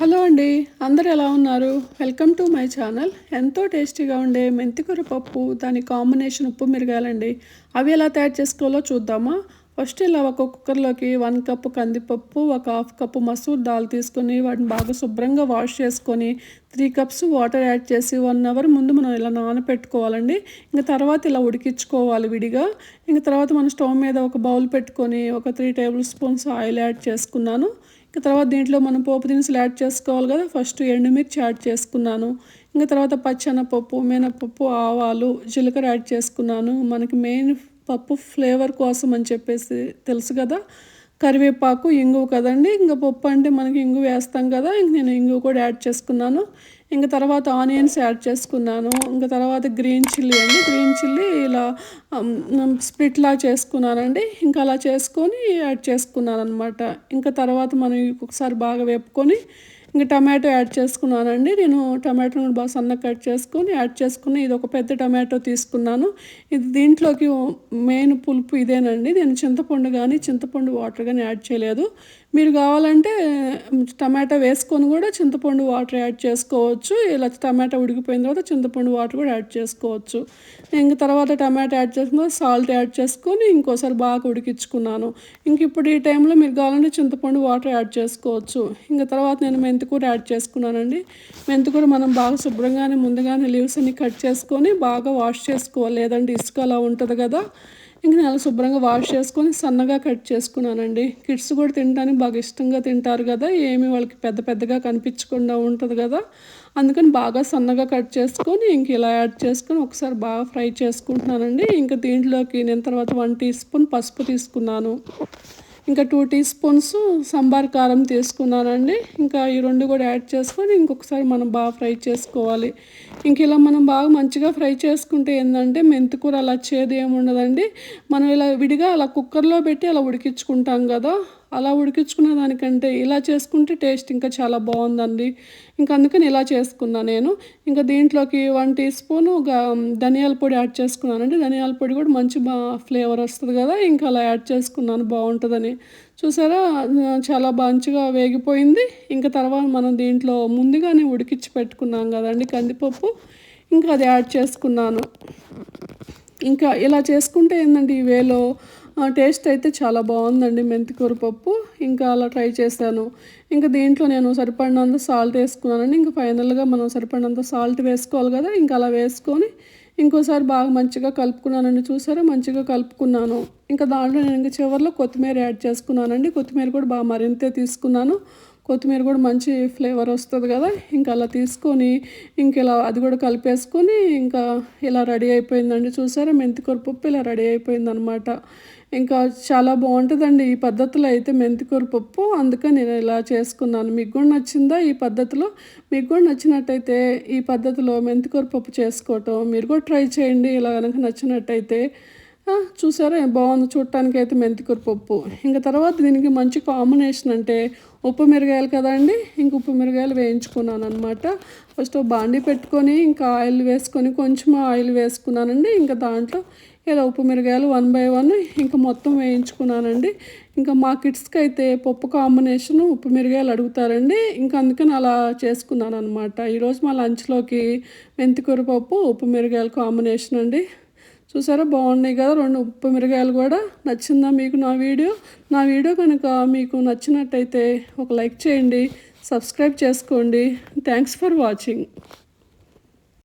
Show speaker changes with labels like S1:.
S1: Hello అండి. అందరూ ఎలా ఉన్నారు? Welcome to my channel. ఎంతో టేస్టీగా ఉండే మెంతికూర పప్పు, దాని కాంబినేషన్ ఉప్పు మిరగాయలండి. అవి ఎలా తయారు చేసుకోవాలో చూద్దామా? ఫస్ట్ ఇలా ఒక కుక్కర్లోకి 1 కప్పు కందిపప్పు, ఒక హాఫ్ కప్పు మసూర్ దాల్ తీసుకొని వాటిని బాగా శుభ్రంగా వాష్ చేసుకొని 3 కప్స్ వాటర్ యాడ్ చేసి 1 అవర్ ముందు మనం ఇలా నానపెట్టుకోవాలండి. ఇంక తర్వాత ఇలా ఉడికించుకోవాలి విడిగా. ఇంక తర్వాత మనం స్టవ్ మీద ఒక బౌల్ పెట్టుకొని ఒక 3 టేబుల్ స్పూన్స్ ఆయిల్ యాడ్ చేసుకున్నాను. ఇంక తర్వాత దీంట్లో మనం పోపు దినుసులు యాడ్ చేసుకోవాలి కదా. ఫస్ట్ ఎండుమిర్చి యాడ్ చేసుకున్నాను. ఇంక తర్వాత పచ్చెనపప్పు, మినపప్పు, ఆవాలు, జీలకర్ర యాడ్ చేసుకున్నాను. మనకి మెయిన్ పప్పు ఫ్లేవర్ కోసం అని చెప్పేసి తెలుసు కదా. కరివేపాకు, ఇంగువ కదండి. ఇంక పప్పు అంటే మనకి ఇంగువ వేస్తాం కదా. ఇంక నేను ఇంగువ కూడా యాడ్ చేసుకున్నాను. ఇంక తర్వాత ఆనియన్స్ యాడ్ చేసుకున్నాను. ఇంక తర్వాత గ్రీన్ చిల్లీ అండి. గ్రీన్ చిల్లీ ఇలా స్ప్లిట్లా చేసుకున్నానండి. ఇంకా అలా చేసుకొని యాడ్ చేసుకున్నాను అనమాట. ఇంకా తర్వాత మనం ఒకసారి బాగా వేపుకొని ఇంక టమాటో యాడ్ చేసుకున్నానండి. నేను టమాటోని కూడా బాగా సన్నగా కట్ చేసుకొని యాడ్ చేసుకుని, ఇది ఒక పెద్ద టమాటో తీసుకున్నాను. ఇది దీంట్లోకి మెయిన్ పులుపు ఇదేనండి. నేను చింతపండు వాటర్ కానీ యాడ్ చేయలేదు. మీరు కావాలంటే టమాటా వేసుకొని కూడా చింతపండు వాటర్ యాడ్ చేసుకోవచ్చు. ఇలా టమాటా ఉడికిపోయిన తర్వాత చింతపండు వాటర్ కూడా యాడ్ చేసుకోవచ్చు. ఇంక తర్వాత టమాటా యాడ్ చేసుకున్న సాల్ట్ యాడ్ చేసుకొని ఇంకోసారి బాగా ఉడికించుకున్నాను. ఇంక ఇప్పుడు ఈ టైంలో మీరు కావాలంటే చింతపండు వాటర్ యాడ్ చేసుకోవచ్చు. ఇంక తర్వాత నేను మెంతికూర యాడ్ చేసుకున్నానండి. మెంతికూర మనం బాగా శుభ్రంగానే ముందుగానే లీవ్స్ అన్ని కట్ చేసుకొని బాగా వాష్ చేసుకోవాలి, లేదంటే ఇసుక అలా ఉంటుంది కదా. ఇంక నేను అలా శుభ్రంగా వాష్ చేసుకొని సన్నగా కట్ చేసుకున్నానండి. కిడ్స్ కూడా తినడానికి బాగా ఇష్టంగా తింటారు కదా, ఏమి వాళ్ళకి పెద్ద పెద్దగా కనిపించకుండా ఉంటుంది కదా. అందుకని బాగా సన్నగా కట్ చేసుకొని ఇంక ఇలా యాడ్ చేసుకొని ఒకసారి బాగా ఫ్రై చేసుకుంటున్నానండి. ఇంకా దీంట్లోకి నేను తర్వాత 1 టీ స్పూన్ పసుపు తీసుకున్నాను. ఇంకా 2 టీ స్పూన్స్ సాంబార్ కారం తీసుకున్నానండి. ఇంకా ఈ 2 కూడా యాడ్ చేసుకొని ఇంకొకసారి మనం బాగా ఫ్రై చేసుకోవాలి. ఇంక ఇలా మనం బాగా మంచిగా ఫ్రై చేసుకుంటే ఏంటంటే మెంతికూర అలా చేదు ఏమి ఉండదండి. మనం ఇలా విడిగా అలా కుక్కర్లో పెట్టి అలా ఉడికించుకుంటాం కదా, అలా ఉడికించుకునే దానికంటే ఇలా చేసుకుంటే టేస్ట్ ఇంకా చాలా బాగుందండి. ఇంకా అందుకని ఇలా చేసుకున్నా నేను. ఇంకా దీంట్లోకి 1 టీ స్పూను ధనియాల పొడి యాడ్ చేసుకున్నానండి. ధనియాల పొడి కూడా మంచి ఫ్లేవర్ వస్తుంది కదా, ఇంకా అలా యాడ్ చేసుకున్నాను బాగుంటుందని. చూసారా, చాలా మంచిగా వేగిపోయింది. ఇంకా తర్వాత మనం దీంట్లో ముందుగానే ఉడికించి పెట్టుకున్నాం కదండి కందిపప్పు, ఇంకా అది యాడ్ చేసుకున్నాను. ఇంకా ఇలా చేసుకుంటే ఏంటంటే ఈ వేలో టేస్ట్ అయితే చాలా బాగుందండి మెంతికూర పప్పు. ఇంకా అలా ట్రై చేశాను. ఇంకా దీంట్లో నేను సరిపడినంత సాల్ట్ వేసుకున్నానండి. ఇంకా ఫైనల్గా మనం సరిపడినంత సాల్ట్ వేసుకోవాలి కదా. ఇంకా అలా వేసుకొని ఇంకోసారి బాగా మంచిగా కలుపుకున్నానండి. చూసారా, మంచిగా కలుపుకున్నాను. ఇంకా దాంట్లో నేను ఇంకా చివరిలో కొత్తిమీర యాడ్ చేసుకున్నానండి. కొత్తిమీర కూడా బాగా మరింతే తీసుకున్నాను. కొత్తిమీర కూడా మంచి ఫ్లేవర్ వస్తుంది కదా. ఇంకా అలా తీసుకొని ఇంక ఇలా అది కూడా కలిపేసుకొని ఇంకా ఇలా రెడీ అయిపోయిందండి. చూసారా, మెంతికూర పప్పు ఇలా రెడీ అయిపోయిందనమాట. ఇంకా చాలా బాగుంటుందండి ఈ పద్ధతిలో అయితే మెంతికూర పప్పు. అందుకని నేను ఇలా చేసుకున్నాను. మీకు కూడా నచ్చిందా ఈ పద్ధతిలో? మీకు కూడా నచ్చినట్టయితే ఈ పద్ధతిలో మెంతికూర పప్పు చేసుకోవటం మీరు కూడా ట్రై చేయండి, ఇలా కనుక నచ్చినట్టయితే. చూసారా, బాగుంది చూడటానికి అయితే మెంతికూర పప్పు. ఇంకా తర్వాత దీనికి మంచి కాంబినేషన్ అంటే ఉప్పు మిరగాయలు కదండి. ఇంక ఉప్పు మిరగాయలు వేయించుకున్నాను అనమాట. ఫస్ట్ బాండీ పెట్టుకొని ఇంకా ఆయిల్ వేసుకొని కొంచెం ఆయిల్ వేసుకున్నానండి. ఇంకా దాంట్లో ఇలా ఉప్పు మిరగాయలు 1 బై 1 ఇంకా మొత్తం వేయించుకున్నానండి. ఇంకా మా కిడ్స్కి అయితే పప్పు కాంబినేషను ఉప్పు మిరగాయలు అడుగుతారండి. ఇంకా అందుకని అలా చేసుకున్నాను అనమాట. ఈరోజు మా లంచ్లోకి మెంతికూర పప్పు ఉప్పు మిరగాయలు కాంబినేషన్ అండి. చూసారా, బాగున్నాయి కదా 2 ఉప్పు మిరగాయలు కూడా. నచ్చిందా మీకు నా వీడియో కనుక మీకు నచ్చినట్టయితే ఒక లైక్ చేయండి, సబ్స్క్రైబ్ చేసుకోండి. Thanks for watching.